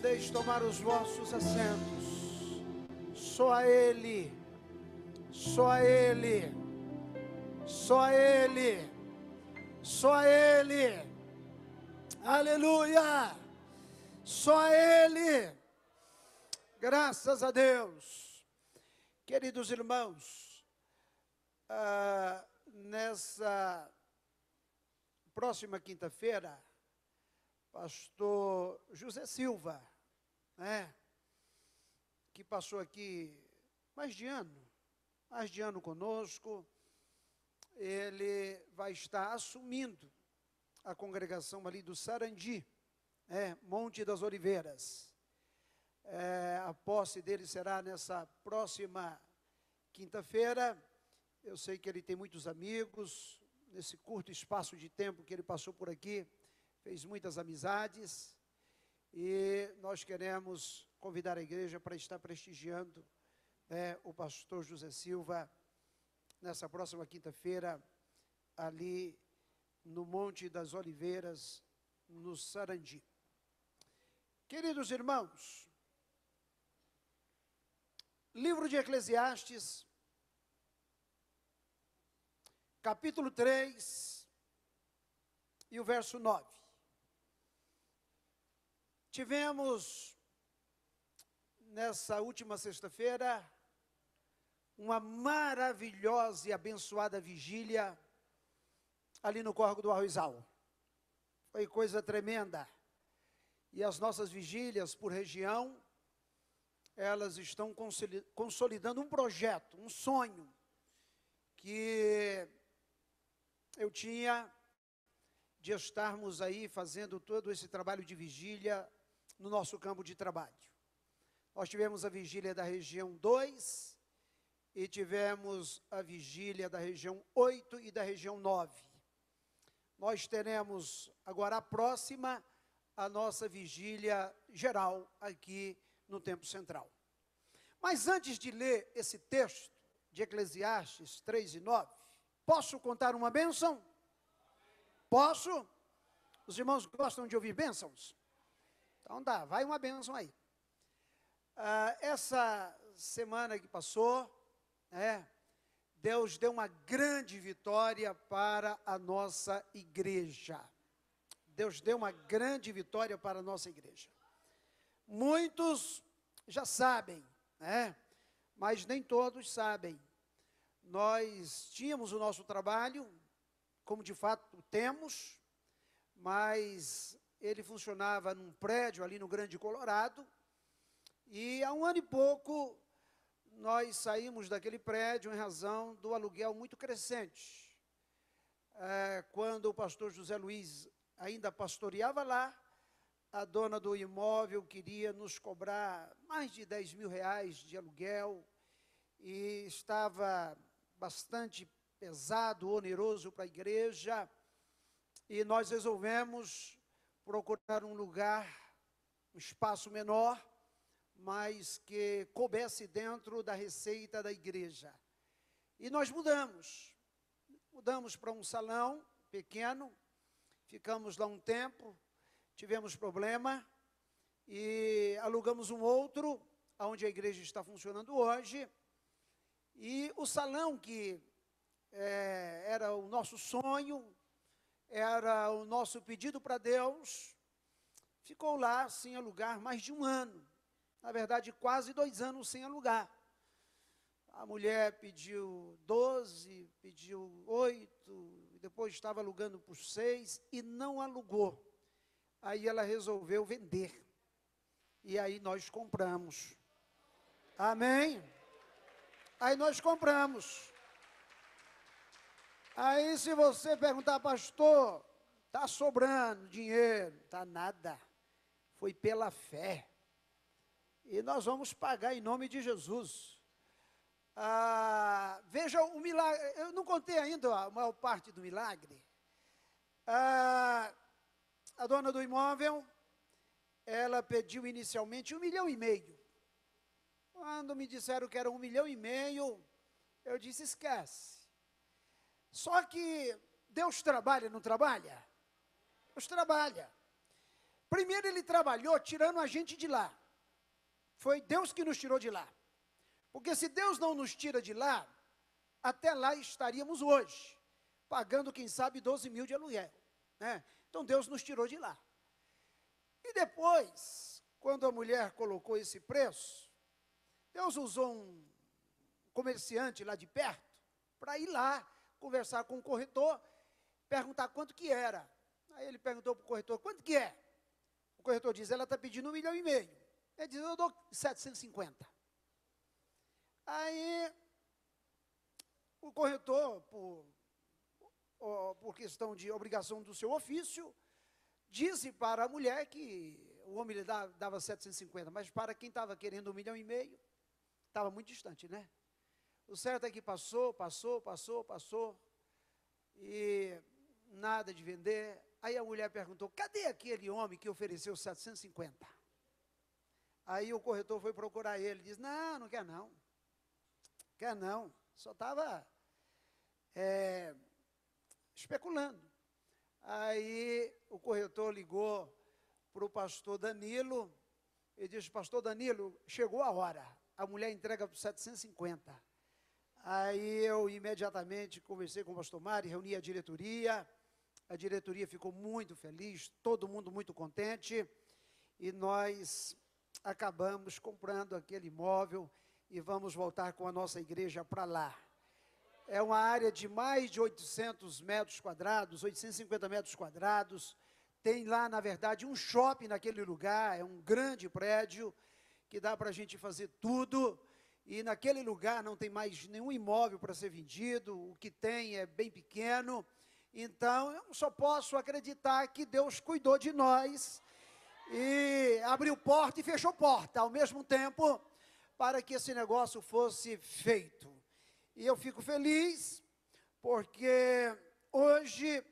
Podeis tomar os vossos assentos. Só a Ele, só a Ele, só a Ele, só a Ele, aleluia, só a Ele, graças a Deus. Queridos irmãos, nessa próxima quinta-feira, pastor José Silva, que passou aqui mais de ano conosco, ele vai estar assumindo a congregação ali do Sarandi, Monte das Oliveiras. A posse dele será nessa próxima quinta-feira. Eu sei que ele tem muitos amigos, nesse curto espaço de tempo que ele passou por aqui, fez muitas amizades, e nós queremos convidar a igreja para estar prestigiando o pastor José Silva nessa próxima quinta-feira, ali no Monte das Oliveiras, no Sarandi. Queridos irmãos, livro de Eclesiastes, capítulo 3, e o verso 9. Tivemos, nessa última sexta-feira, uma maravilhosa e abençoada vigília ali no Córrego do Arrozal. Foi coisa tremenda. E as nossas vigílias por região, elas estão consolidando um projeto, um sonho, que eu tinha de estarmos aí fazendo todo esse trabalho de vigília no nosso campo de trabalho. Nós tivemos a vigília da região 2 e tivemos a vigília da região 8 e da região 9. Nós teremos agora a próxima, a nossa vigília geral aqui no Templo Central. Mas antes de ler esse texto de Eclesiastes 3 e 9, posso contar uma bênção? Posso? Os irmãos gostam de ouvir bênçãos? Então dá, vai uma bênção aí. Essa semana que passou, Deus deu uma grande vitória para a nossa igreja. Deus deu uma grande vitória para a nossa igreja. Muitos já sabem, mas nem todos sabem. Nós tínhamos o nosso trabalho, como de fato temos, mas ele funcionava num prédio ali no Grande Colorado, e há um ano e pouco nós saímos daquele prédio em razão do aluguel muito crescente. Quando o pastor José Luiz ainda pastoreava lá, a dona do imóvel queria nos cobrar mais de 10 mil reais de aluguel, e estava bastante pesado, oneroso para a igreja, e nós resolvemos procurar um lugar, um espaço menor, mas que coubesse dentro da receita da igreja. E nós mudamos para um salão pequeno, ficamos lá um tempo, tivemos problema, e alugamos um outro, onde a igreja está funcionando hoje, e o salão que era o nosso sonho, era o nosso pedido para Deus, ficou lá sem alugar mais de um ano. Na verdade, quase 2 anos sem alugar. A mulher pediu 12, pediu 8, depois estava alugando por 6 e não alugou. Aí ela resolveu vender. E aí nós compramos. Amém? Aí nós compramos. Aí se você perguntar, pastor, está sobrando dinheiro? Está nada. Foi pela fé. E nós vamos pagar em nome de Jesus. Veja o milagre. Eu não contei ainda a maior parte do milagre. A dona do imóvel, ela pediu inicialmente 1,5 milhão. Quando me disseram que era 1,5 milhão, eu disse, esquece. Só que Deus trabalha, não trabalha? Deus trabalha. Primeiro ele trabalhou tirando a gente de lá. Foi Deus que nos tirou de lá. Porque se Deus não nos tira de lá, até lá estaríamos hoje, pagando, quem sabe, 12 mil de aluguel, né? Então Deus nos tirou de lá. E depois, quando a mulher colocou esse preço, Deus usou um comerciante lá de perto, para ir lá, conversar com o corretor, perguntar quanto que era. Aí ele perguntou para o corretor, quanto que é? O corretor diz, ela está pedindo 1,5 milhão. Ele diz, eu dou 750. Aí, o corretor, por questão de obrigação do seu ofício, disse para a mulher que o homem lhe dava 750, mas para quem estava querendo 1,5 milhão, estava muito distante, né? O certo é que passou, e nada de vender. Aí a mulher perguntou, cadê aquele homem que ofereceu 750? Aí o corretor foi procurar ele, diz, não quer não. Quer não, só estava especulando. Aí o corretor ligou para o pastor Danilo, e disse, pastor Danilo, chegou a hora, a mulher entrega por 750. Aí eu imediatamente conversei com o pastor Mário, reuni a diretoria ficou muito feliz, todo mundo muito contente, e nós acabamos comprando aquele imóvel, e vamos voltar com a nossa igreja para lá. É uma área de mais de 800 metros quadrados, 850 metros quadrados, tem lá, na verdade, um shopping naquele lugar, é um grande prédio, que dá para a gente fazer tudo, e naquele lugar não tem mais nenhum imóvel para ser vendido, o que tem é bem pequeno, então eu só posso acreditar que Deus cuidou de nós, e abriu porta e fechou porta, ao mesmo tempo, para que esse negócio fosse feito. E eu fico feliz, porque hoje,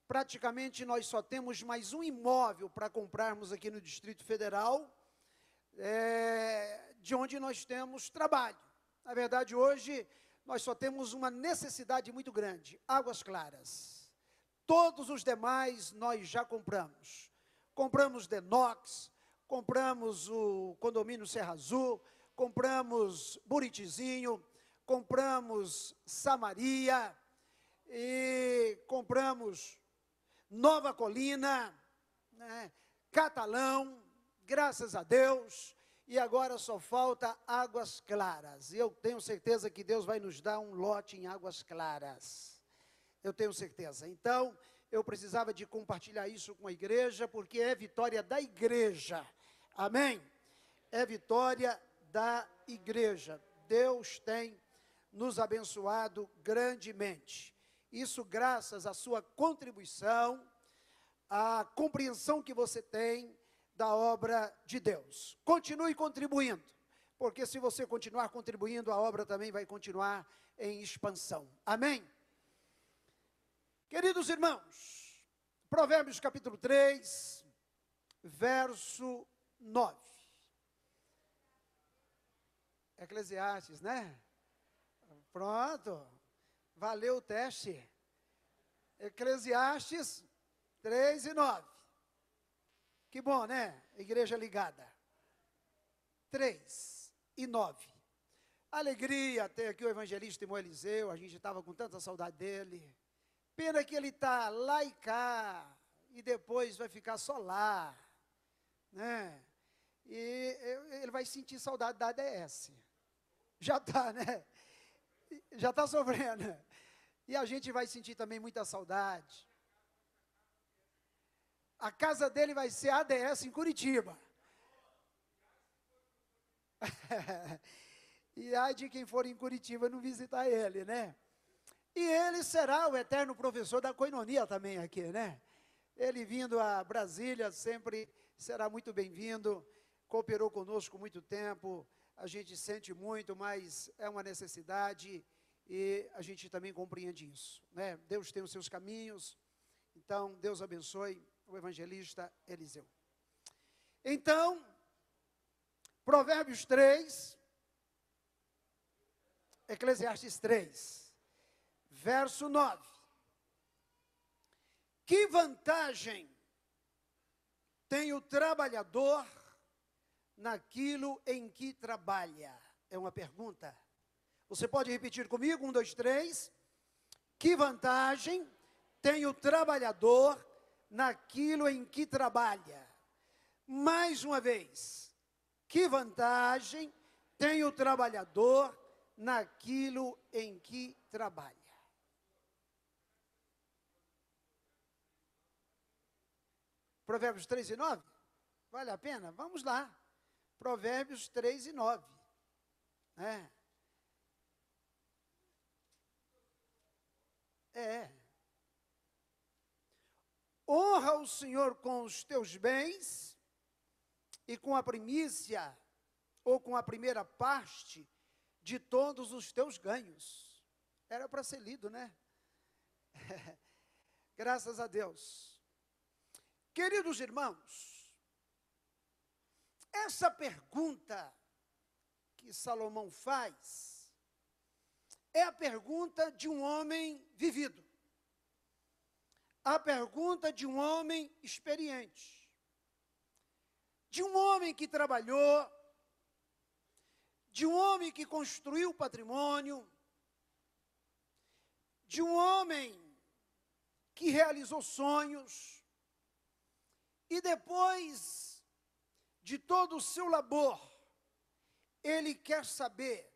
praticamente, nós só temos mais um imóvel para comprarmos aqui no Distrito Federal, de onde nós temos trabalho. Na verdade, hoje, nós só temos uma necessidade muito grande, Águas Claras. Todos os demais nós já compramos. Compramos Denox, compramos o condomínio Serra Azul, compramos Buritizinho, compramos Samaria, e compramos Nova Colina, né, Catalão, graças a Deus, e agora só falta Águas Claras. E eu tenho certeza que Deus vai nos dar um lote em Águas Claras. Eu tenho certeza. Então, eu precisava de compartilhar isso com a igreja, porque é vitória da igreja. Amém? É vitória da igreja. Deus tem nos abençoado grandemente. Isso graças à sua contribuição, à compreensão que você tem da obra de Deus. Continue contribuindo, porque se você continuar contribuindo, a obra também vai continuar em expansão. Amém? Queridos irmãos, Provérbios capítulo 3, verso 9. Eclesiastes, né? Pronto, valeu o teste. Eclesiastes 3 e 9. Que bom, né? Igreja ligada. 3 e 9. Alegria ter aqui o evangelista irmão Eliseu, a gente estava com tanta saudade dele. Pena que ele está lá e cá, e depois vai ficar só lá, né? E ele vai sentir saudade da ADS. Já está, né? Já está sofrendo. E a gente vai sentir também muita saudade. A casa dele vai ser ADS em Curitiba. E ai de quem for em Curitiba não visitar ele, né? E ele será o eterno professor da coinonia também aqui, né? Ele vindo a Brasília sempre será muito bem-vindo, cooperou conosco muito tempo, a gente sente muito, mas é uma necessidade e a gente também compreende isso, né? Deus tem os seus caminhos, então Deus abençoe o evangelista Eliseu. Então, Provérbios 3, Eclesiastes 3, verso 9. Que vantagem tem o trabalhador naquilo em que trabalha? É uma pergunta. Você pode repetir comigo? 1, 2, 3. Que vantagem tem o trabalhador naquilo em que trabalha? Mais uma vez. Que vantagem tem o trabalhador naquilo em que trabalha? Provérbios 3 e 9? Vale a pena? Vamos lá. Provérbios 3 e 9. Honra o Senhor com os teus bens e com a primícia, ou com a primeira parte de todos os teus ganhos. Era para ser lido, né? Graças a Deus. Queridos irmãos, essa pergunta que Salomão faz é a pergunta de um homem vivido. A pergunta de um homem experiente. De um homem que trabalhou, de um homem que construiu patrimônio, de um homem que realizou sonhos, e depois de todo o seu labor, ele quer saber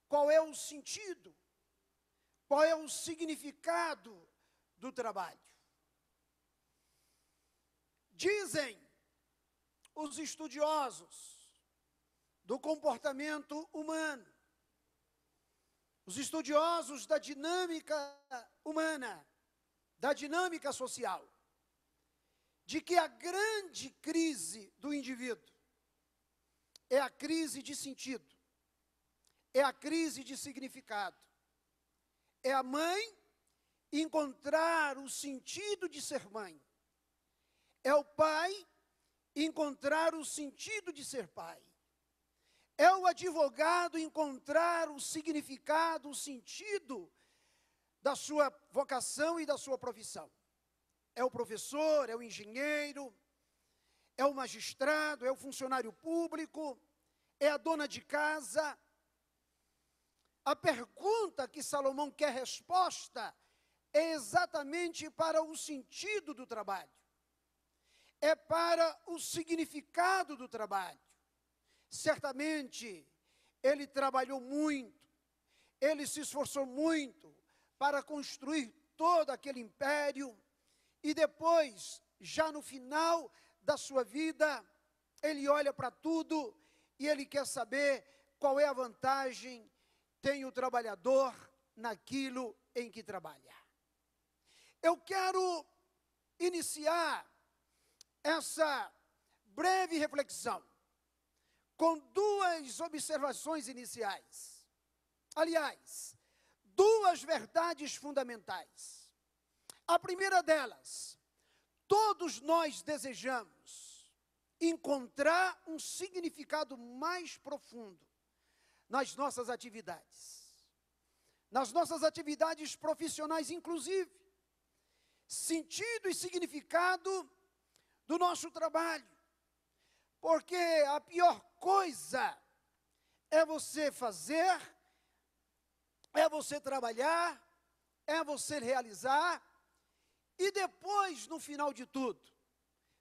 qual é o sentido, qual é o significado do trabalho. Dizem os estudiosos do comportamento humano, os estudiosos da dinâmica humana, da dinâmica social, de que a grande crise do indivíduo é a crise de sentido, é a crise de significado. É a mãe encontrar o sentido de ser mãe. É o pai encontrar o sentido de ser pai. É o advogado encontrar o significado, o sentido da sua vocação e da sua profissão. É o professor, é o engenheiro, é o magistrado, é o funcionário público, é a dona de casa. A pergunta que Salomão quer resposta é exatamente para o sentido do trabalho. É para o significado do trabalho. Certamente, ele trabalhou muito, ele se esforçou muito para construir todo aquele império, e depois, já no final da sua vida, ele olha para tudo e ele quer saber qual é a vantagem tem o trabalhador naquilo em que trabalha. Eu quero iniciar essa breve reflexão com duas observações iniciais. Aliás, duas verdades fundamentais. A primeira delas, todos nós desejamos encontrar um significado mais profundo nas nossas atividades. Nas nossas atividades profissionais, inclusive. Sentido e significado do nosso trabalho. Porque a pior coisa é você fazer, é você trabalhar, é você realizar, e depois, no final de tudo,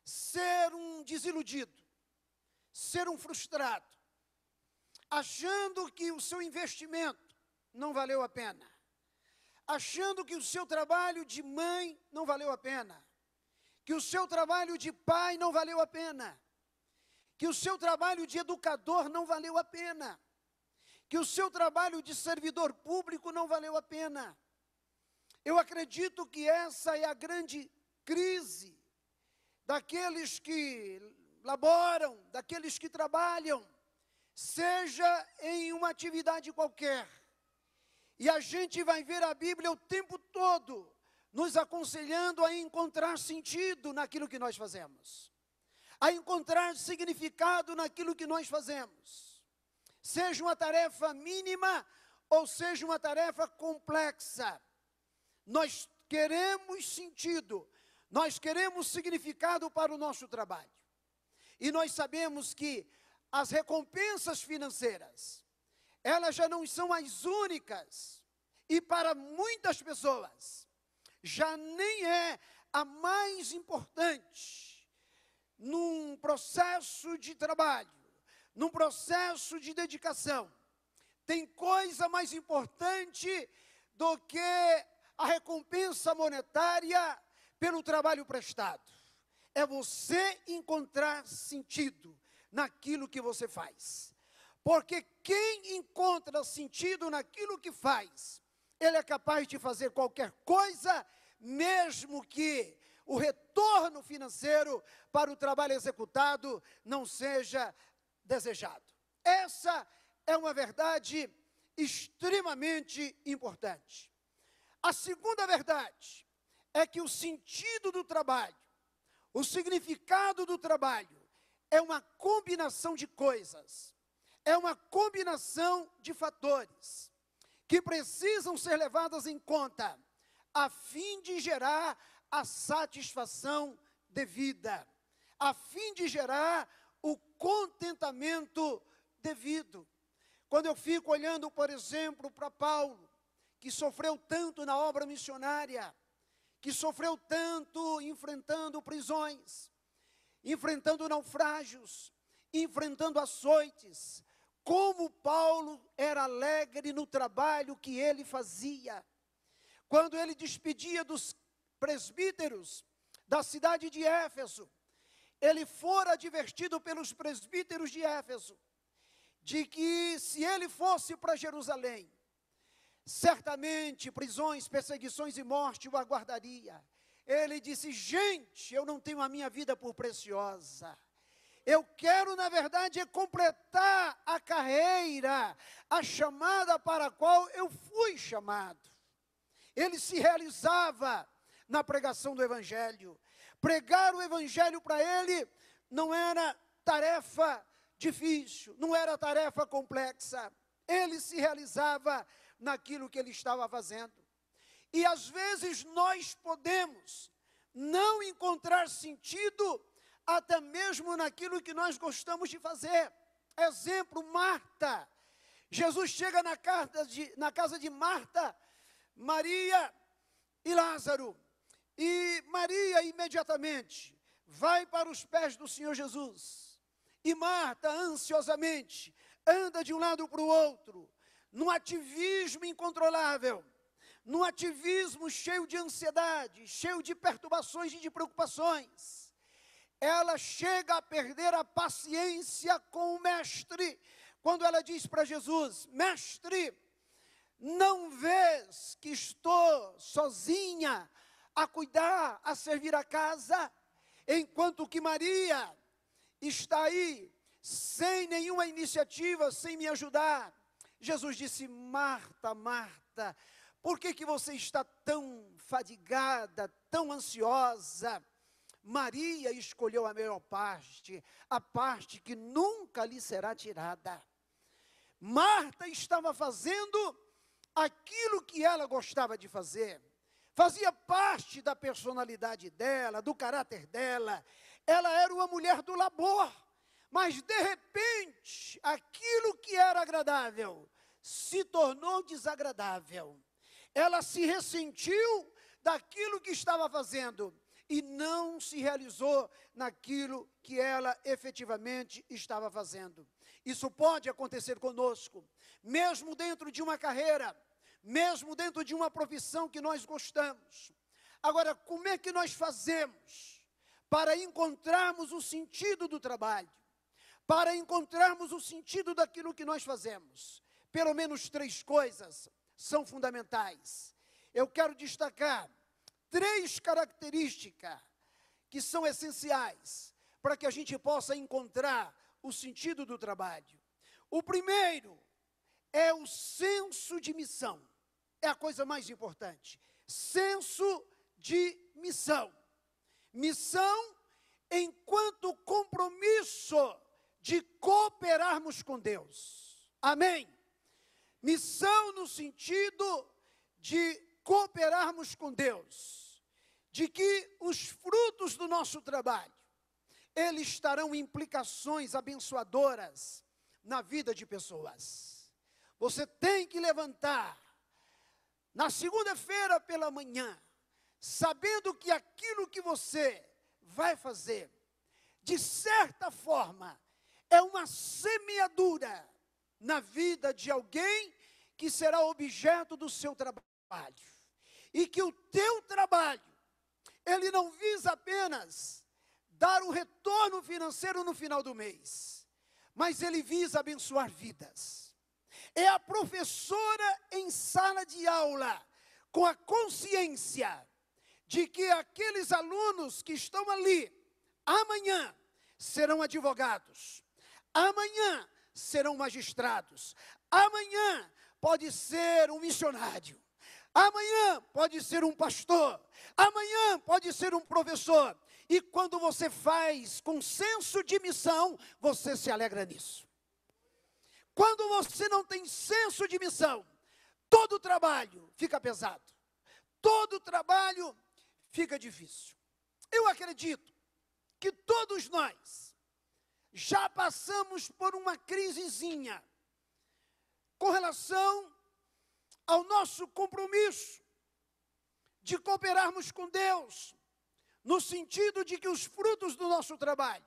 ser um desiludido, ser um frustrado, achando que o seu investimento não valeu a pena, achando que o seu trabalho de mãe não valeu a pena, que o seu trabalho de pai não valeu a pena, que o seu trabalho de educador não valeu a pena, que o seu trabalho de servidor público não valeu a pena. Eu acredito que essa é a grande crise daqueles que laboram, daqueles que trabalham, seja em uma atividade qualquer. E a gente vai ver a Bíblia o tempo todo nos aconselhando a encontrar sentido naquilo que nós fazemos, a encontrar significado naquilo que nós fazemos, seja uma tarefa mínima ou seja uma tarefa complexa. Nós queremos sentido, nós queremos significado para o nosso trabalho. E nós sabemos que as recompensas financeiras, elas já não são as únicas. E para muitas pessoas, já nem é a mais importante num processo de trabalho, num processo de dedicação. Tem coisa mais importante do que a recompensa monetária pelo trabalho prestado. É você encontrar sentido naquilo que você faz. Porque quem encontra sentido naquilo que faz, ele é capaz de fazer qualquer coisa, mesmo que o retorno financeiro para o trabalho executado não seja desejado. Essa é uma verdade extremamente importante. A segunda verdade é que o sentido do trabalho, o significado do trabalho, é uma combinação de coisas, é uma combinação de fatores que precisam ser levadas em conta a fim de gerar a satisfação devida, a fim de gerar o contentamento devido. Quando eu fico olhando, por exemplo, para Paulo, que sofreu tanto na obra missionária, que sofreu tanto enfrentando prisões, enfrentando naufrágios, enfrentando açoites, como Paulo era alegre no trabalho que ele fazia. Quando ele despedia dos presbíteros da cidade de Éfeso, ele fora advertido pelos presbíteros de Éfeso, de que se ele fosse para Jerusalém, certamente prisões, perseguições e morte o aguardaria. Ele disse: gente, eu não tenho a minha vida por preciosa. Eu quero, na verdade, completar a carreira, a chamada para a qual eu fui chamado. Ele se realizava na pregação do Evangelho. Pregar o Evangelho para ele não era tarefa difícil, não era tarefa complexa. Ele se realizava naquilo que ele estava fazendo. E às vezes nós podemos não encontrar sentido até mesmo naquilo que nós gostamos de fazer. Exemplo, Marta. Jesus chega na casa de Marta, Maria e Lázaro. E Maria imediatamente vai para os pés do Senhor Jesus. E Marta, ansiosamente, anda de um lado para o outro, num ativismo incontrolável, num ativismo cheio de ansiedade, cheio de perturbações e de preocupações. Ela chega a perder a paciência com o mestre, quando ela diz para Jesus: mestre, não vês que estou sozinha a cuidar, a servir a casa, enquanto que Maria está aí, sem nenhuma iniciativa, sem me ajudar? Jesus disse: Marta, Marta, por que você está tão fadigada, tão ansiosa? Maria escolheu a melhor parte, a parte que nunca lhe será tirada. Marta estava fazendo aquilo que ela gostava de fazer, fazia parte da personalidade dela, do caráter dela. Ela era uma mulher do labor, mas de repente, aquilo que era agradável se tornou desagradável. Ela se ressentiu daquilo que estava fazendo e não se realizou naquilo que ela efetivamente estava fazendo. Isso pode acontecer conosco, mesmo dentro de uma carreira, mesmo dentro de uma profissão que nós gostamos. Agora, como é que nós fazemos para encontrarmos o sentido do trabalho? Para encontrarmos o sentido daquilo que nós fazemos? Pelo menos 3 coisas são fundamentais. Eu quero destacar 3 características que são essenciais para que a gente possa encontrar o sentido do trabalho. O primeiro é o senso de missão. É a coisa mais importante. Senso de missão. Missão enquanto compromisso de cooperarmos com Deus. Amém? Missão no sentido de cooperarmos com Deus, de que os frutos do nosso trabalho, eles trarão implicações abençoadoras na vida de pessoas. Você tem que levantar na segunda-feira pela manhã, sabendo que aquilo que você vai fazer, de certa forma, é uma semeadura na vida de alguém que será objeto do seu trabalho. E que o teu trabalho, ele não visa apenas dar o retorno financeiro no final do mês, mas ele visa abençoar vidas. É a professora em sala de aula, com a consciência de que aqueles alunos que estão ali, amanhã serão advogados, amanhã serão magistrados, amanhã pode ser um missionário, amanhã pode ser um pastor, amanhã pode ser um professor. E quando você faz com senso de missão, você se alegra nisso. Quando você não tem senso de missão, todo o trabalho fica pesado, todo o trabalho fica difícil. Eu acredito que todos nós já passamos por uma crisezinha com relação ao nosso compromisso de cooperarmos com Deus, no sentido de que os frutos do nosso trabalho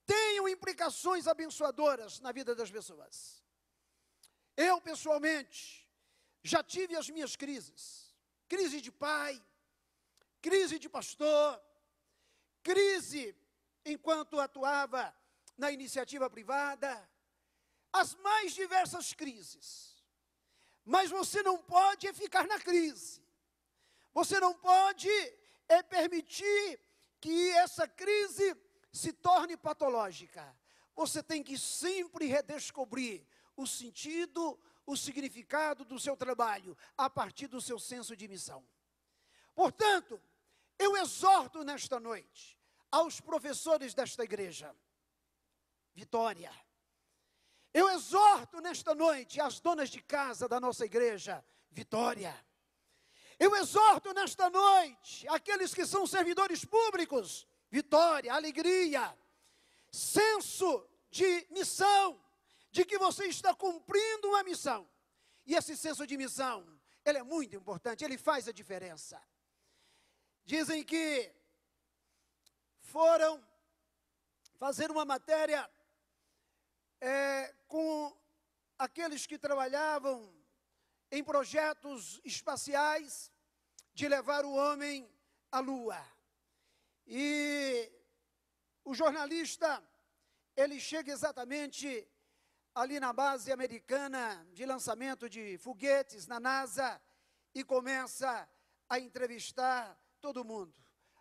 tenham implicações abençoadoras na vida das pessoas. Eu, pessoalmente, já tive as minhas crises. Crise de pai, crise de pastor, crise enquanto atuava na iniciativa privada, as mais diversas crises. Mas você não pode ficar na crise. Você não pode permitir que essa crise se torne patológica. Você tem que sempre redescobrir o sentido, o significado do seu trabalho, a partir do seu senso de missão. Portanto, eu exorto nesta noite aos professores desta igreja, Vitória. Eu exorto nesta noite as donas de casa da nossa igreja, Vitória. Eu exorto nesta noite aqueles que são servidores públicos, Vitória, alegria, senso de missão, de que você está cumprindo uma missão. E esse senso de missão, ele é muito importante, ele faz a diferença. Dizem que foram fazer uma matéria com aqueles que trabalhavam em projetos espaciais de levar o homem à Lua. E o jornalista, ele chega exatamente ali na base americana de lançamento de foguetes, na NASA, e começa a entrevistar todo mundo.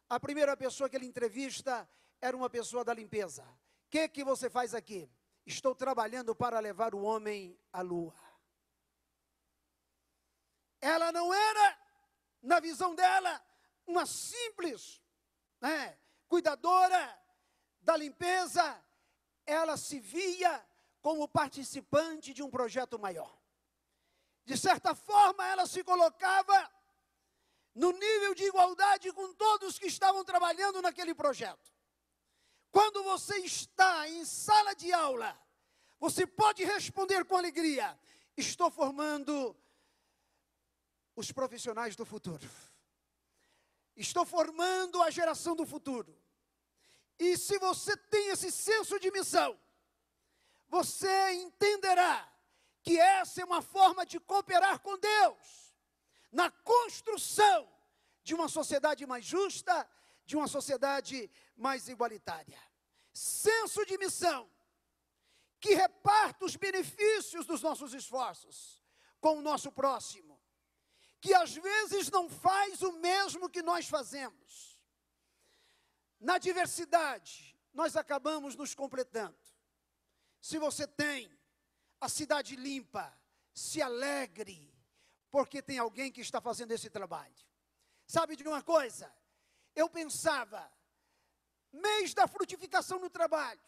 A primeira pessoa que ele entrevista era uma pessoa da limpeza. O que você faz aqui? Estou trabalhando para levar o homem à Lua. Ela não era, na visão dela, uma simples cuidadora da limpeza. Ela se via como participante de um projeto maior. De certa forma, ela se colocava no nível de igualdade com todos que estavam trabalhando naquele projeto. Quando você está em sala de aula, você pode responder com alegria: estou formando os profissionais do futuro. Estou formando a geração do futuro. E se você tem esse senso de missão, você entenderá que essa é uma forma de cooperar com Deus na construção de uma sociedade mais justa, de uma sociedade mais igualitária. Senso de missão que reparta os benefícios dos nossos esforços com o nosso próximo, que às vezes não faz o mesmo que nós fazemos. Na diversidade, nós acabamos nos completando. Se você tem a cidade limpa, se alegre, porque tem alguém que está fazendo esse trabalho. Sabe de uma coisa? Eu pensava, mês da frutificação no trabalho,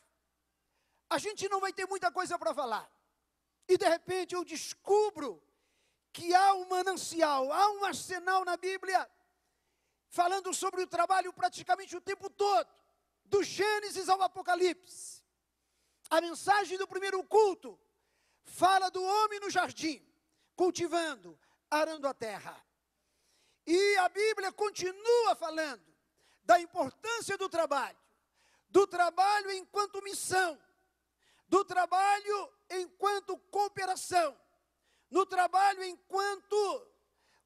a gente não vai ter muita coisa para falar. E de repente eu descubro que há um manancial, há um arsenal na Bíblia, falando sobre o trabalho praticamente o tempo todo. do Gênesis ao Apocalipse. A mensagem do primeiro culto fala do homem no jardim, cultivando, arando a terra. E a Bíblia continua falando da importância do trabalho enquanto missão, do trabalho enquanto cooperação, no trabalho enquanto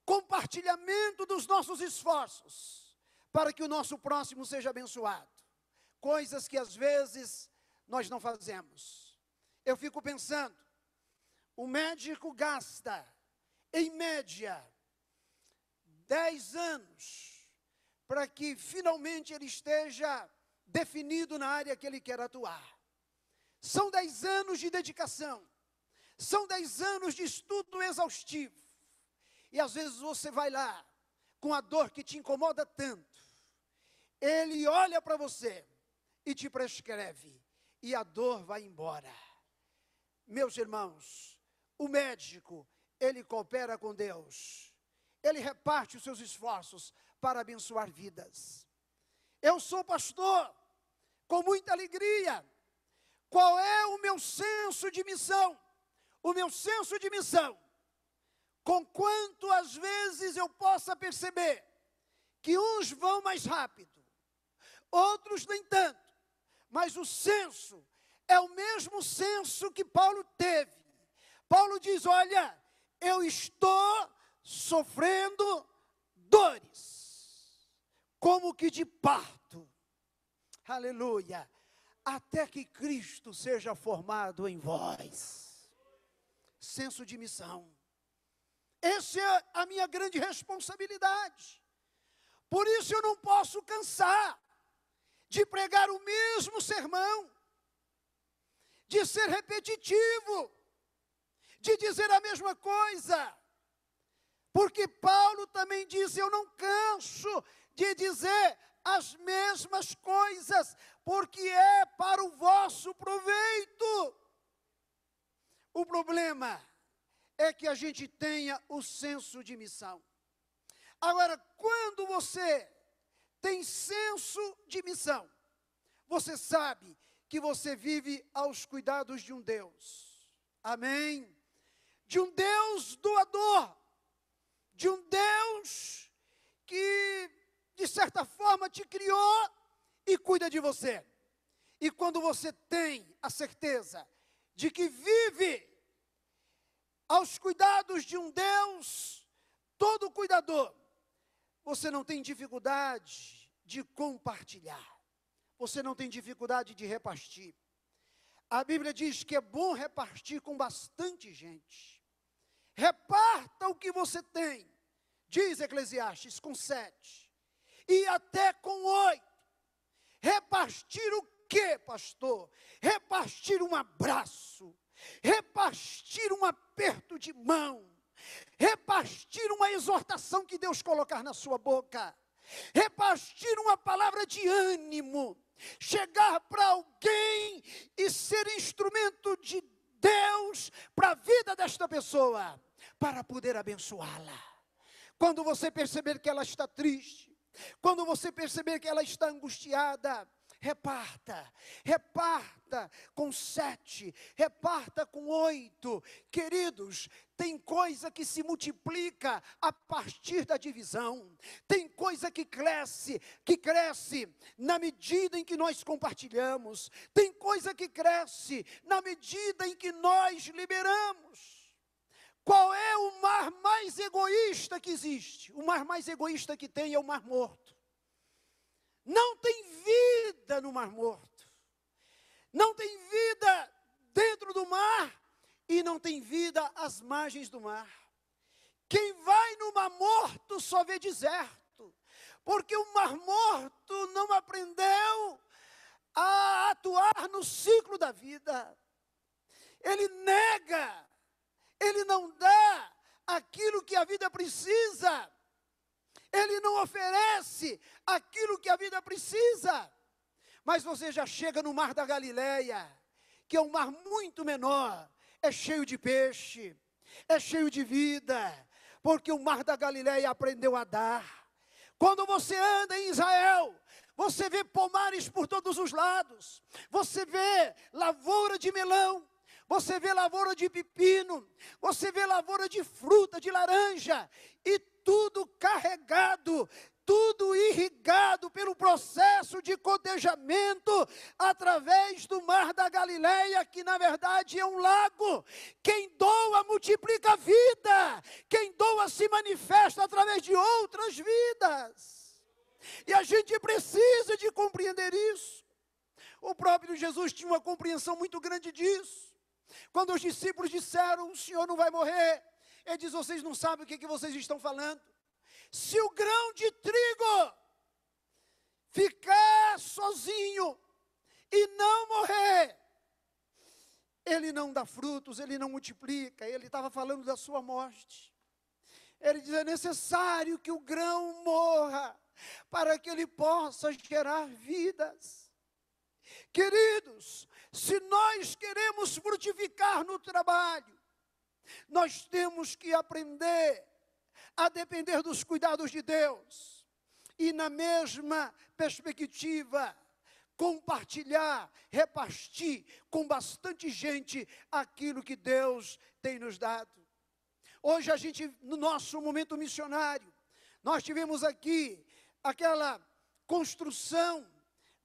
compartilhamento dos nossos esforços, para que o nosso próximo seja abençoado. Coisas que às vezes nós não fazemos. Eu fico pensando, o médico gasta, em média, 10 anos, para que finalmente ele esteja definido na área que ele quer atuar. São 10 anos de dedicação, são 10 anos de estudo exaustivo. E às vezes você vai lá, com a dor que te incomoda tanto, ele olha para você e te prescreve, e a dor vai embora. Meus irmãos, o médico, ele coopera com Deus, ele reparte os seus esforços para abençoar vidas. Eu sou pastor, com muita alegria. Qual é o meu senso de missão? O meu senso de missão, conquanto às vezes eu possa perceber que uns vão mais rápido, outros nem tanto, mas o senso é o mesmo senso que Paulo teve. Paulo diz, olha, eu estou sofrendo dores, como que de parto, aleluia, até que Cristo seja formado em vós. Senso de missão. Essa é a minha grande responsabilidade. Por isso eu não posso cansar de pregar o mesmo sermão, de ser repetitivo, de dizer a mesma coisa. Porque Paulo também diz, eu não canso de dizer as mesmas coisas, porque é para o vosso proveito. O problema é que a gente tenha o senso de missão. Agora, quando você tem senso de missão, você sabe que você vive aos cuidados de um Deus. Amém? De um Deus doador, de um Deus que, de certa forma, te criou e cuida de você. E quando você tem a certeza de que vive aos cuidados de um Deus todo cuidador, você não tem dificuldade de compartilhar, você não tem dificuldade de repartir. A Bíblia diz que é bom repartir com bastante gente. Reparta o que você tem, diz Eclesiastes, com 7, e até com 8. Repartir o quê, pastor? Repartir um abraço, repartir um aperto de mão, repartir uma exortação que Deus colocar na sua boca, repartir uma palavra de ânimo, chegar para alguém e ser instrumento de Deus para a vida desta pessoa, para poder abençoá-la. Quando você perceber que ela está triste, quando você perceber que ela está angustiada, reparta, reparta com 7, reparta com 8. Queridos, tem coisa que se multiplica a partir da divisão. Tem coisa que cresce na medida em que nós compartilhamos. Tem coisa que cresce na medida em que nós liberamos. Qual é o mar mais egoísta que existe? O mar mais egoísta que tem é o Mar Morto. Não tem vida no Mar Morto. Não tem vida dentro do mar e não tem vida às margens do mar. Quem vai no Mar Morto só vê deserto, porque o Mar Morto não aprendeu a atuar no ciclo da vida. Ele nega, ele não dá aquilo que a vida precisa. Ele não oferece aquilo que a vida precisa. Mas você já chega no Mar da Galileia, que é um mar muito menor, é cheio de peixe, é cheio de vida, porque o Mar da Galileia aprendeu a dar. Quando você anda em Israel, você vê pomares por todos os lados, você vê lavoura de melão, você vê lavoura de pepino, você vê lavoura de fruta, de laranja, e tudo carregado, tudo irrigado pelo processo de cotejamento através do mar da Galileia, que na verdade é um lago. Quem doa multiplica a vida, quem doa se manifesta através de outras vidas. E a gente precisa de compreender isso. O próprio Jesus tinha uma compreensão muito grande disso. Quando os discípulos disseram, o Senhor não vai morrer, ele diz, vocês não sabem o que vocês estão falando. Se o grão de trigo ficar sozinho e não morrer, ele não dá frutos, ele não multiplica. Ele estava falando da sua morte. Ele diz, é necessário que o grão morra, para que ele possa gerar vidas. Queridos, se nós queremos frutificar no trabalho, nós temos que aprender a depender dos cuidados de Deus, e na mesma perspectiva, compartilhar, repartir com bastante gente aquilo que Deus tem nos dado. Hoje a gente, no nosso momento missionário, nós tivemos aqui aquela construção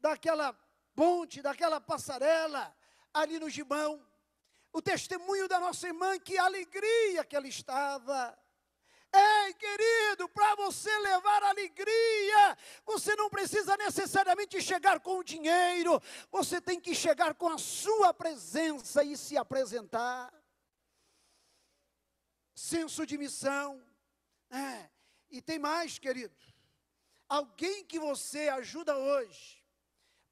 daquela ponte, daquela passarela ali no Gibão. O testemunho da nossa irmã, que alegria que ela estava. Ei, querido, para você levar alegria, você não precisa necessariamente chegar com o dinheiro, você tem que chegar com a sua presença e se apresentar. Senso de missão. E tem mais, querido. Alguém que você ajuda hoje,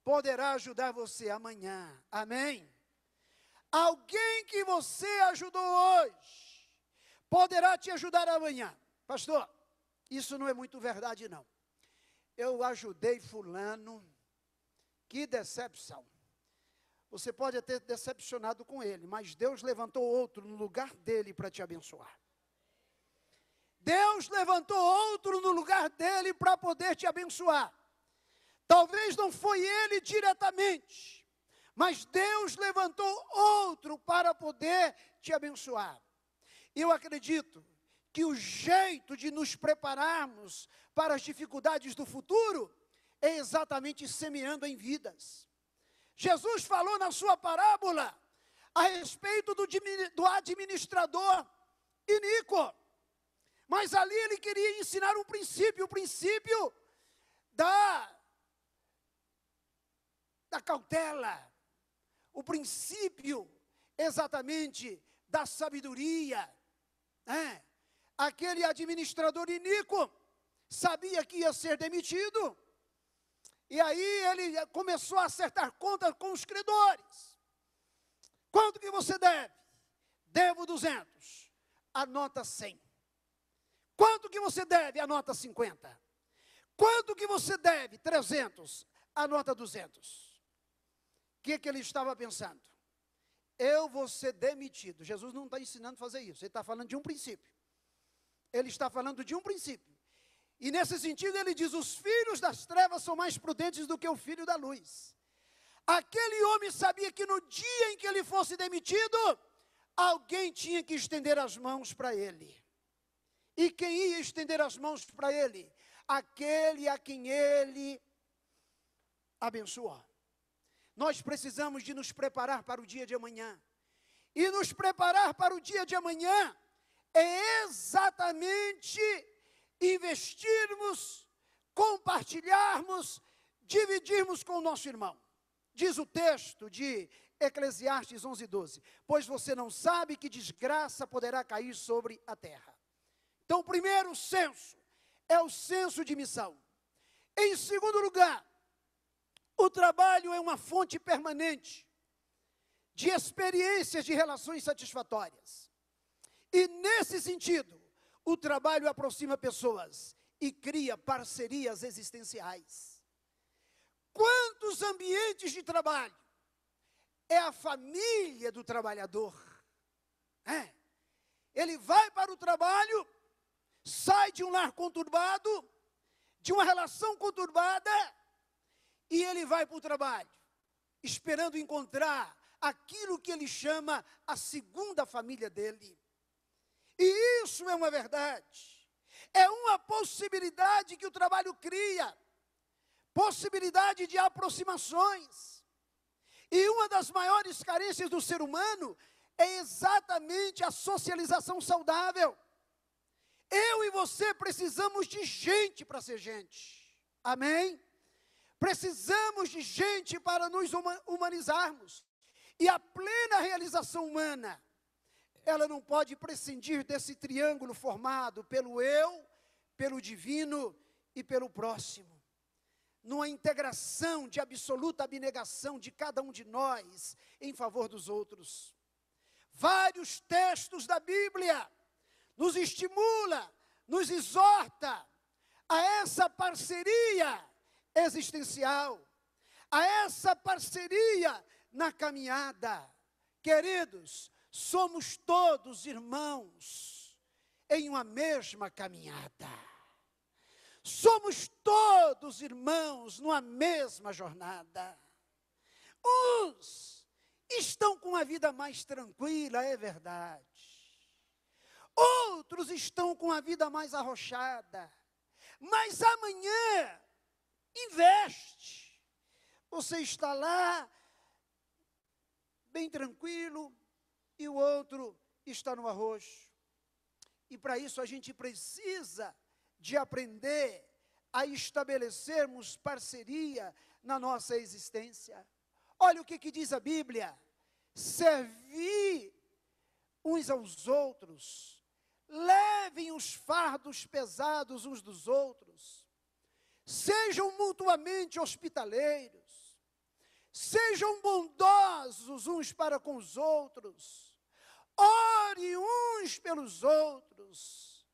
poderá ajudar você amanhã. Amém? Alguém que você ajudou hoje, poderá te ajudar amanhã. Pastor, isso não é muito verdade, não. Eu ajudei fulano, que decepção. Você pode ter decepcionado com ele, mas Deus levantou outro no lugar dele para te abençoar. Deus levantou outro no lugar dele para poder te abençoar. Talvez não foi ele diretamente, mas Deus levantou outro para poder te abençoar. Eu acredito que o jeito de nos prepararmos para as dificuldades do futuro é exatamente semeando em vidas. Jesus falou na sua parábola a respeito do administrador iníquo, mas ali ele queria ensinar um princípio, o princípio da cautela, o princípio exatamente da sabedoria. Aquele administrador iníquo sabia que ia ser demitido, e aí ele começou a acertar contas com os credores. Quanto que você deve? Devo 200, anota 100. Quanto que você deve? Anota 50. Quanto que você deve? 300, anota 200. O que ele estava pensando? Eu vou ser demitido. Jesus não está ensinando a fazer isso, ele está falando de um princípio. Ele está falando de um princípio. E nesse sentido ele diz, os filhos das trevas são mais prudentes do que o filho da luz. Aquele homem sabia que no dia em que ele fosse demitido, alguém tinha que estender as mãos para ele. E quem ia estender as mãos para ele? Aquele a quem ele abençoou. Nós precisamos de nos preparar para o dia de amanhã. E nos preparar para o dia de amanhã é exatamente investirmos, compartilharmos, dividirmos com o nosso irmão. Diz o texto de Eclesiastes 11:12, pois você não sabe que desgraça poderá cair sobre a terra. Então, o primeiro senso é o senso de missão. Em segundo lugar, o trabalho é uma fonte permanente de experiências de relações satisfatórias. E nesse sentido, o trabalho aproxima pessoas e cria parcerias existenciais. Quantos ambientes de trabalho é a família do trabalhador? Ele vai para o trabalho, sai de um lar conturbado, de uma relação conturbada, e ele vai para o trabalho, esperando encontrar aquilo que ele chama a segunda família dele. E isso é uma verdade, é uma possibilidade que o trabalho cria, possibilidade de aproximações. E uma das maiores carências do ser humano é exatamente a socialização saudável. Eu e você precisamos de gente para ser gente. Amém? Precisamos de gente para nos humanizarmos. E a plena realização humana, ela não pode prescindir desse triângulo formado pelo eu, pelo divino e pelo próximo. Numa integração de absoluta abnegação de cada um de nós em favor dos outros. Vários textos da Bíblia nos estimula, nos exorta a essa parceria existencial, a essa parceria na caminhada. Queridos, somos todos irmãos em uma mesma caminhada. Somos todos irmãos numa mesma jornada. Uns estão com a vida mais tranquila, é verdade. Outros estão com a vida mais arrochada. Mas amanhã, investe. Você está lá, bem tranquilo, e o outro está no arroxo. E para isso a gente precisa de aprender a estabelecermos parceria na nossa existência. Olha o que diz a Bíblia: servi uns aos outros, levem os fardos pesados uns dos outros, sejam mutuamente hospitaleiros, sejam bondosos uns para com os outros, ore uns pelos outros,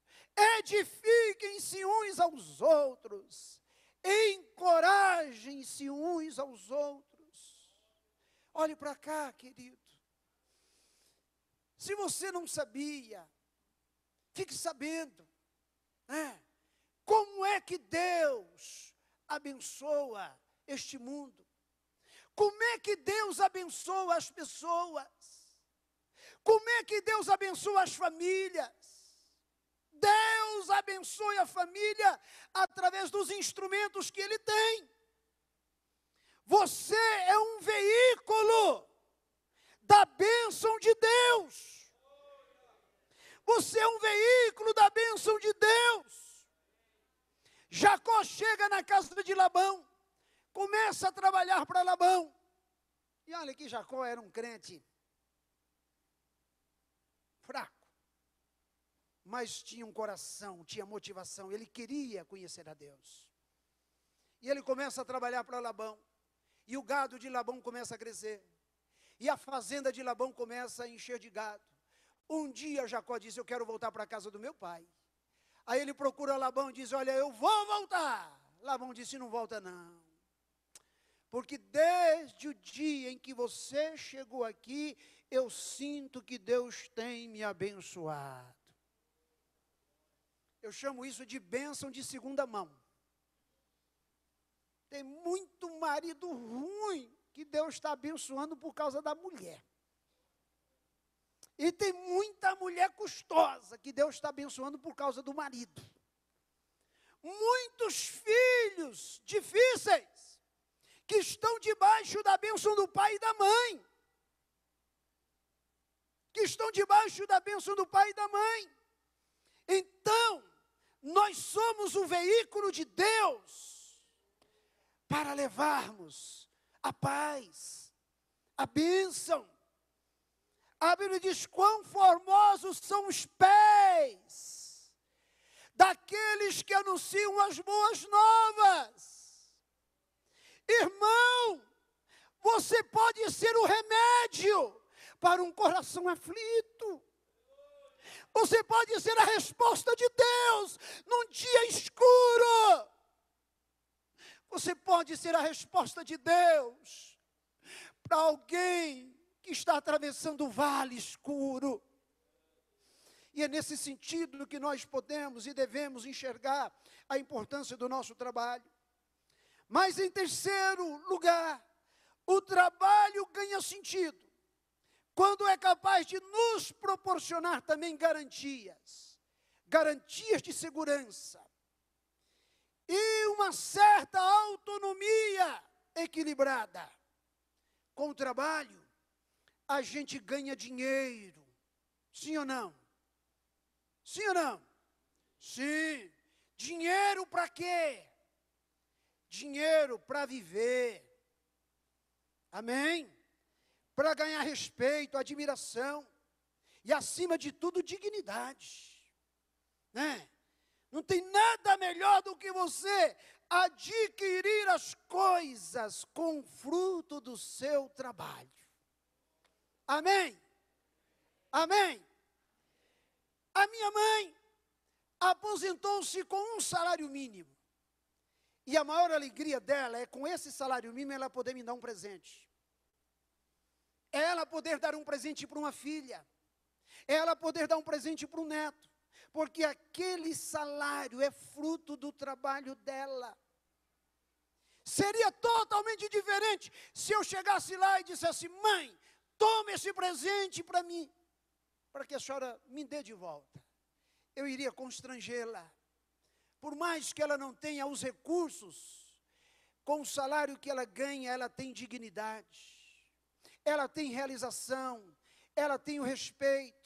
edifiquem-se uns aos outros, encorajem-se uns aos outros. Olhe para cá, querido. Se você não sabia, fique sabendo, né? Como é que Deus abençoa este mundo? Como é que Deus abençoa as pessoas? Como é que Deus abençoa as famílias? Deus abençoe a família através dos instrumentos que Ele tem. Você é um veículo da bênção de Deus. Você é um veículo da bênção de Deus. Jacó chega na casa de Labão, começa a trabalhar para Labão. E olha que Jacó era um crente fraco, mas tinha um coração, tinha motivação, ele queria conhecer a Deus. E ele começa a trabalhar para Labão, e o gado de Labão começa a crescer, e a fazenda de Labão começa a encher de gado. Um dia Jacó disse: eu quero voltar para a casa do meu pai. Aí ele procura Labão e diz: olha, eu vou voltar. Labão disse: não volta não, porque desde o dia em que você chegou aqui, eu sinto que Deus tem me abençoado. Eu chamo isso de bênção de segunda mão. Tem muito marido ruim que Deus está abençoando por causa da mulher. E tem muita mulher custosa que Deus está abençoando por causa do marido. Muitos filhos difíceis que estão debaixo da bênção do pai e da mãe. Que estão debaixo da bênção do pai e da mãe. Então, nós somos o veículo de Deus para levarmos a paz, a bênção. A Bíblia diz: quão formosos são os pés daqueles que anunciam as boas novas. Irmão, você pode ser o remédio para um coração aflito. Você pode ser a resposta de Deus num dia escuro. Você pode ser a resposta de Deus para alguém que está atravessando o vale escuro. E é nesse sentido que nós podemos e devemos enxergar a importância do nosso trabalho. Mas em terceiro lugar, o trabalho ganha sentido quando é capaz de nos proporcionar também garantias de segurança e uma certa autonomia equilibrada. Com o trabalho, a gente ganha dinheiro. Sim ou não? Sim ou não? Sim. Dinheiro para quê? Dinheiro para viver. Amém? Para ganhar respeito, admiração e, acima de tudo, dignidade. Né? Não tem nada melhor do que você adquirir as coisas com fruto do seu trabalho. Amém? Amém? A minha mãe aposentou-se com um salário mínimo. E a maior alegria dela é, com esse salário mínimo, ela poder me dar um presente. É ela poder dar um presente para uma filha. É ela poder dar um presente para um neto. Porque aquele salário é fruto do trabalho dela. Seria totalmente diferente se eu chegasse lá e dissesse: mãe, tome esse presente para mim, para que a senhora me dê de volta. Eu iria constrangê-la. Por mais que ela não tenha os recursos, com o salário que ela ganha, ela tem dignidade, ela tem realização, ela tem o respeito.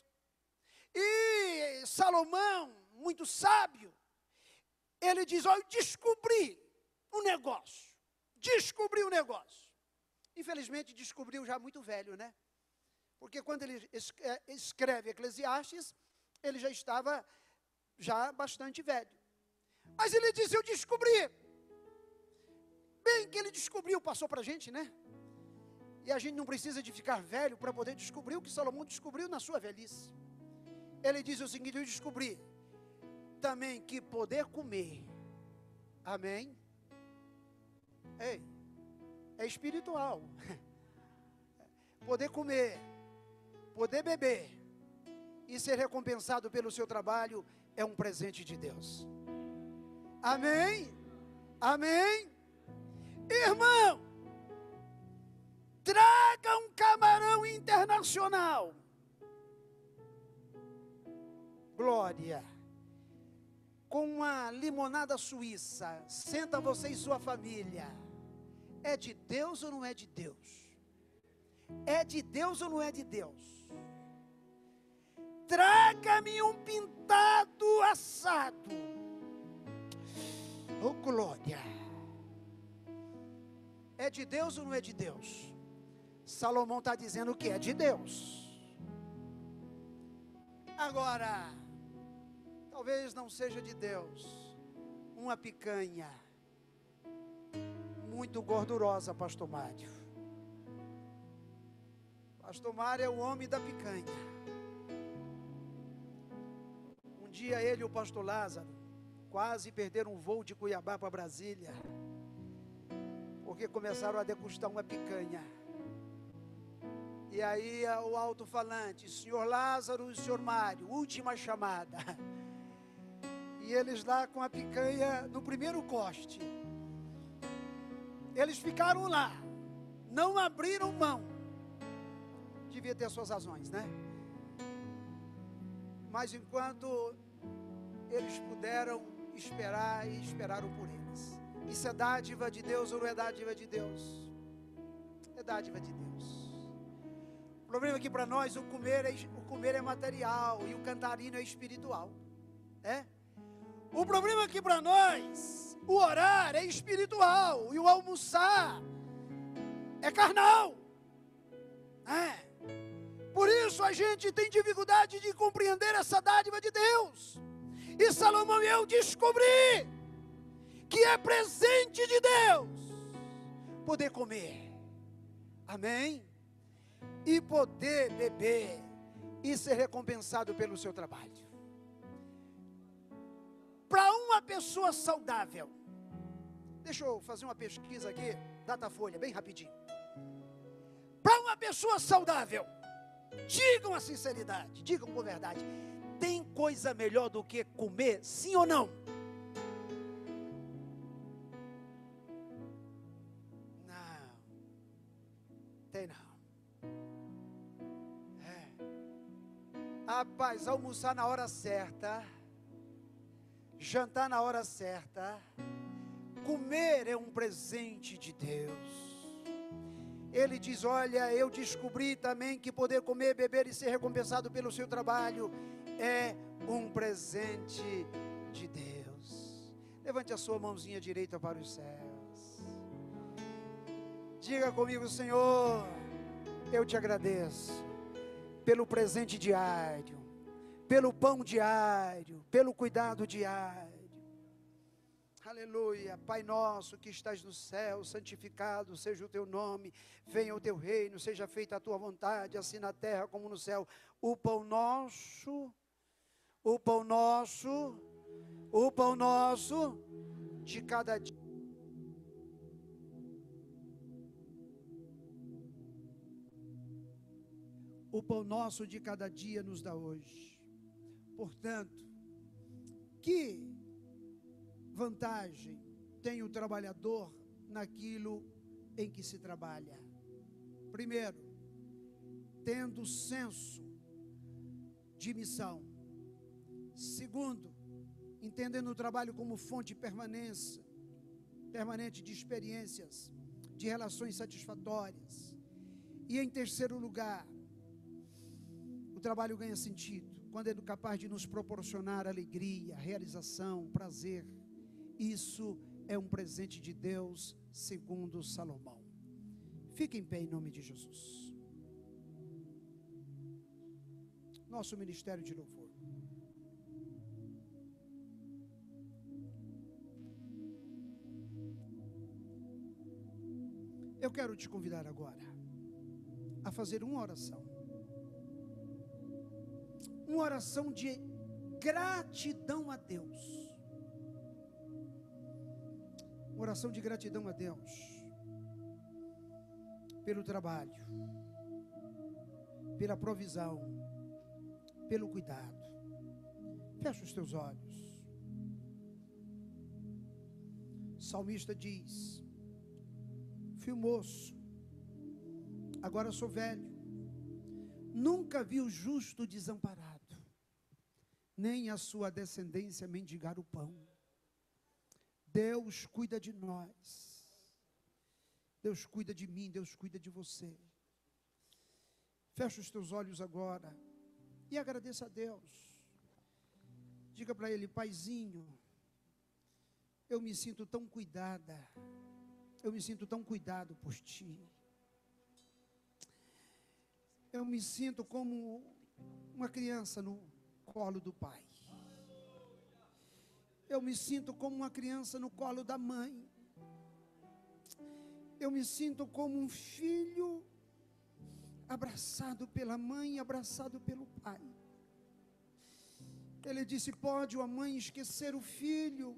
E Salomão, muito sábio, ele diz: olha, eu descobri um negócio. Infelizmente descobriu já muito velho, né? Porque quando ele escreve Eclesiastes, ele já estava bastante velho. Mas ele diz: eu descobri. Bem que ele descobriu, passou para a gente, né? E a gente não precisa de ficar velho para poder descobrir o que Salomão descobriu na sua velhice. Ele diz o seguinte: eu descobri também que poder comer, amém? Ei, é espiritual. Poder comer, poder beber e ser recompensado pelo seu trabalho é um presente de Deus. Amém? Amém? Irmão, traga um camarão internacional. Glória. Com uma limonada suíça. Senta você e sua família. É de Deus ou não é de Deus? É de Deus ou não é de Deus? Traga-me um pintado assado. Oh, glória. É de Deus ou não é de Deus? Salomão está dizendo que é de Deus. Agora, talvez não seja de Deus. Uma picanha muito gordurosa, pastor Mário. Pastor Mário é o homem da picanha. Um dia ele e o pastor Lázaro quase perderam um voo de Cuiabá para Brasília, porque começaram a degustar uma picanha. E aí o alto-falante: senhor Lázaro e senhor Mário, última chamada. E eles lá com a picanha no primeiro corte. Eles ficaram lá, não abriram mão. Devia ter suas razões, né? Mas enquanto eles puderam esperar, e esperaram por eles. Isso é dádiva de Deus ou não é dádiva de Deus? É dádiva de Deus. O problema é que para nós o comer é material e o cantarino é espiritual. O problema é que para nós o orar é espiritual e o almoçar é carnal. Por isso a gente tem dificuldade de compreender essa dádiva de Deus. E Salomão e eu descobri que é presente de Deus poder comer, amém? E poder beber e ser recompensado pelo seu trabalho. Para uma pessoa saudável, deixa eu fazer uma pesquisa aqui, Datafolha, bem rapidinho. Para uma pessoa saudável, digam a sinceridade, digam com verdade, tem coisa melhor do que comer, sim ou não? Rapaz, almoçar na hora certa, jantar na hora certa, comer é um presente de Deus. Ele diz: olha, eu descobri também que poder comer, beber e ser recompensado pelo seu trabalho é um presente de Deus. Levante a sua mãozinha direita para os céus. Diga comigo: Senhor, eu te agradeço pelo presente diário, pelo pão diário, pelo cuidado diário. Aleluia. Pai nosso que estás no céu, santificado seja o teu nome, venha o teu reino, seja feita a tua vontade, assim na terra como no céu. O pão nosso de cada dia. O pão nosso de cada dia nos dá hoje. Portanto, que vantagem tem o trabalhador naquilo em que se trabalha? Primeiro, tendo senso de missão. Segundo, entendendo o trabalho como fonte permanente de experiências, de relações satisfatórias. E em terceiro lugar, o trabalho ganha sentido quando é capaz de nos proporcionar alegria, realização, prazer. Isso é um presente de Deus, segundo Salomão. Fique em pé em nome de Jesus. Nosso ministério de louvor. Eu quero te convidar agora a fazer uma oração. Uma oração de gratidão a Deus. Uma oração de gratidão a Deus pelo trabalho, pela provisão, pelo cuidado. Fecha os teus olhos. O salmista diz: fui moço, agora sou velho, nunca vi o justo desamparado, nem a sua descendência mendigar o pão. Deus cuida de nós, Deus cuida de mim, Deus cuida de você. Fecha os teus olhos agora e agradeça a Deus. Diga para Ele: Paizinho, eu me sinto tão cuidada, eu me sinto tão cuidado por Ti. Eu me sinto como uma criança no colo do Pai. Eu me sinto como uma criança no colo da mãe. Eu me sinto como um filho abraçado pela mãe, abraçado pelo pai. Ele disse: pode a mãe esquecer o filho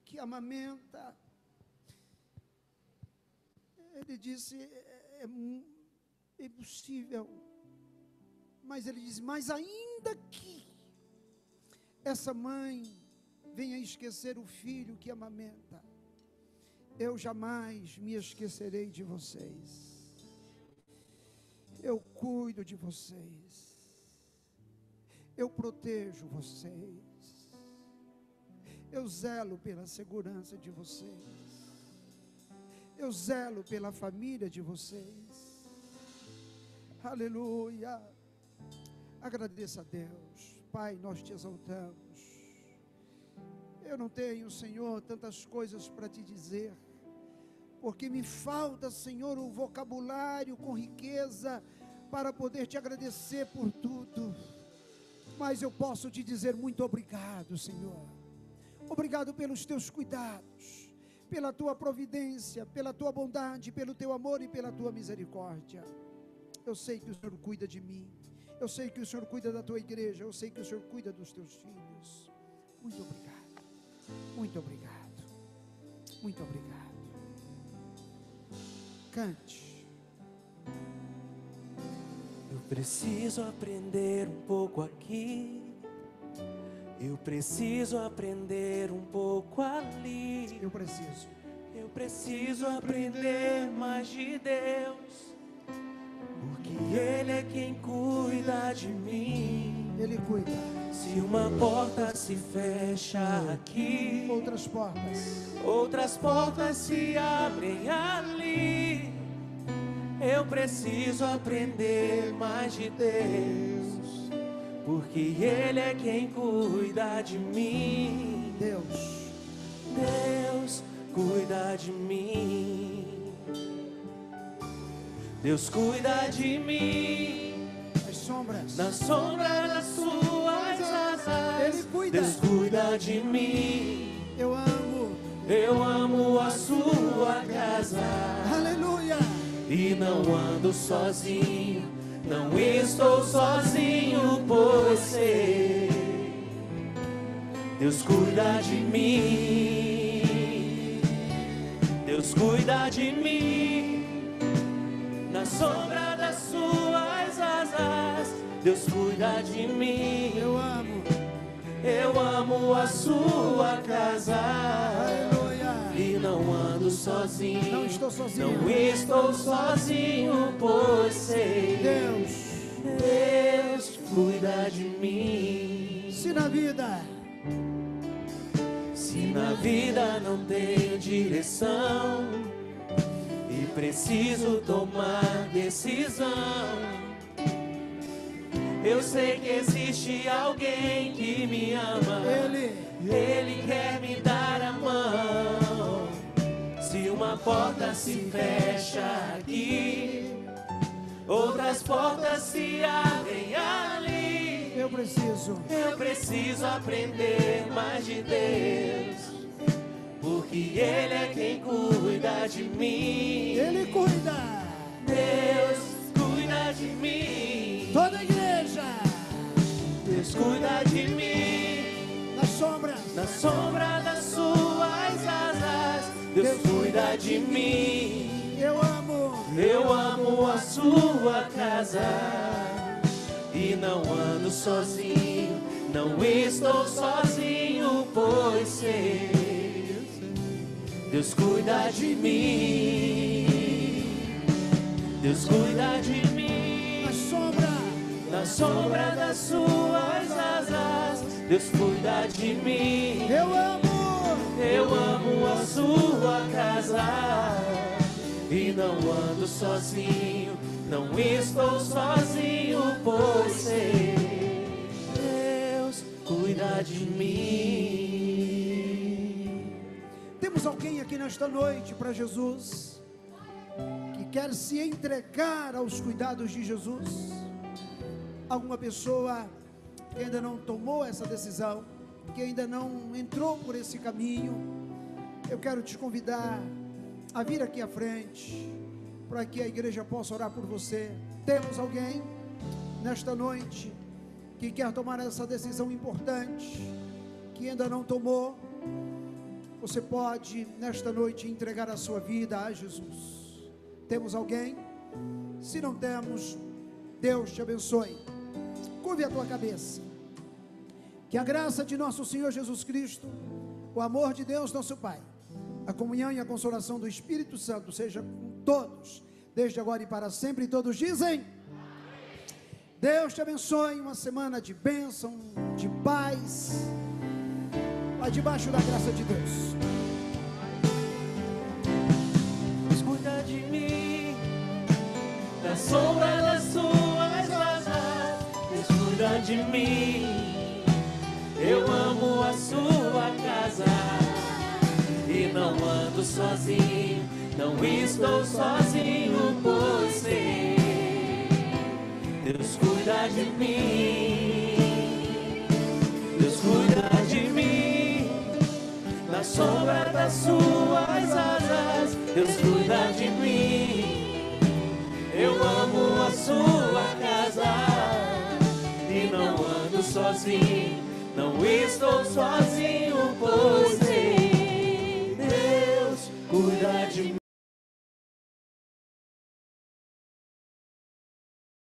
que amamenta? Ele disse: é impossível. Mas ele diz: mas ainda que essa mãe venha esquecer o filho que amamenta, eu jamais me esquecerei de vocês. Eu cuido de vocês. Eu protejo vocês. Eu zelo pela segurança de vocês. Eu zelo pela família de vocês. Aleluia. Agradeça a Deus. Pai, nós te exaltamos. Eu não tenho, Senhor, tantas coisas para te dizer, porque me falta, Senhor, o vocabulário com riqueza para poder te agradecer por tudo. Mas eu posso te dizer muito obrigado, Senhor. Obrigado pelos teus cuidados, pela tua providência, pela tua bondade, pelo teu amor e pela tua misericórdia. Eu sei que o Senhor cuida de mim. Eu sei que o Senhor cuida da tua igreja. Eu sei que o Senhor cuida dos teus filhos. Muito obrigado. Muito obrigado. Muito obrigado. Cante. Eu preciso aprender um pouco aqui. Eu preciso aprender um pouco ali. Eu preciso. Eu preciso aprender mais de Deus, porque Ele é quem cuida de mim. Ele cuida. Se uma porta se fecha aqui, outras portas se abrem ali. Eu preciso aprender mais de Deus, porque Ele é quem cuida de mim. Deus cuida de mim. Deus cuida de mim. Na sombra das suas asas, Ele cuida. Deus cuida de mim. Eu amo a sua casa. Aleluia. E não ando sozinho, não estou sozinho, pois sei, Deus cuida de mim. Deus cuida de mim. Na sombra das suas asas, Deus cuida de mim. Eu amo a sua casa. Aleluia. E não ando sozinho, não estou sozinho, pois sei, Deus cuida de mim. Se na vida não tenho direção e preciso tomar decisão, eu sei que existe alguém que me ama. Ele quer me dar a mão. Se uma porta se fecha aqui, outras portas se abrem ali. Eu preciso aprender mais de Deus, porque Ele é quem cuida de mim. Ele cuida. Deus cuida de mim. Toda a igreja. Deus cuida de mim. Na sombra das suas asas, Deus cuida de mim. Eu amo a sua casa. E não ando sozinho, não estou sozinho, pois sei, Deus cuida de mim. Deus cuida de mim. Na sombra das suas asas, Deus cuida de mim. Eu amo a sua casa. E não ando sozinho, não estou sozinho, pois sei, Deus cuida de mim. Temos alguém aqui nesta noite para Jesus, que quer se entregar aos cuidados de Jesus? Alguma pessoa que ainda não tomou essa decisão, que ainda não entrou por esse caminho? Eu quero te convidar a vir aqui à frente, para que a igreja possa orar por você. Temos alguém nesta noite que quer tomar essa decisão importante, que ainda não tomou? Você pode nesta noite entregar a sua vida a Jesus. Temos alguém? Se não temos, Deus te abençoe. Curve a tua cabeça. Que a graça de nosso Senhor Jesus Cristo, o amor de Deus nosso Pai, a comunhão e a consolação do Espírito Santo seja com todos, desde agora e para sempre. E todos dizem: Deus te abençoe. Uma semana de bênção, de paz, lá debaixo da graça de Deus. Deus cuida de mim. Na sombra das suas asas, Deus cuida de mim. Eu amo a sua casa. E não ando sozinho, não estou sozinho, pois sei, Deus cuida de mim. Deus cuida de mim. Na sombra das suas asas, Deus cuida de mim. Eu amo a sua casa. E não ando sozinho, não estou sozinho, pois sei, cuida de mim.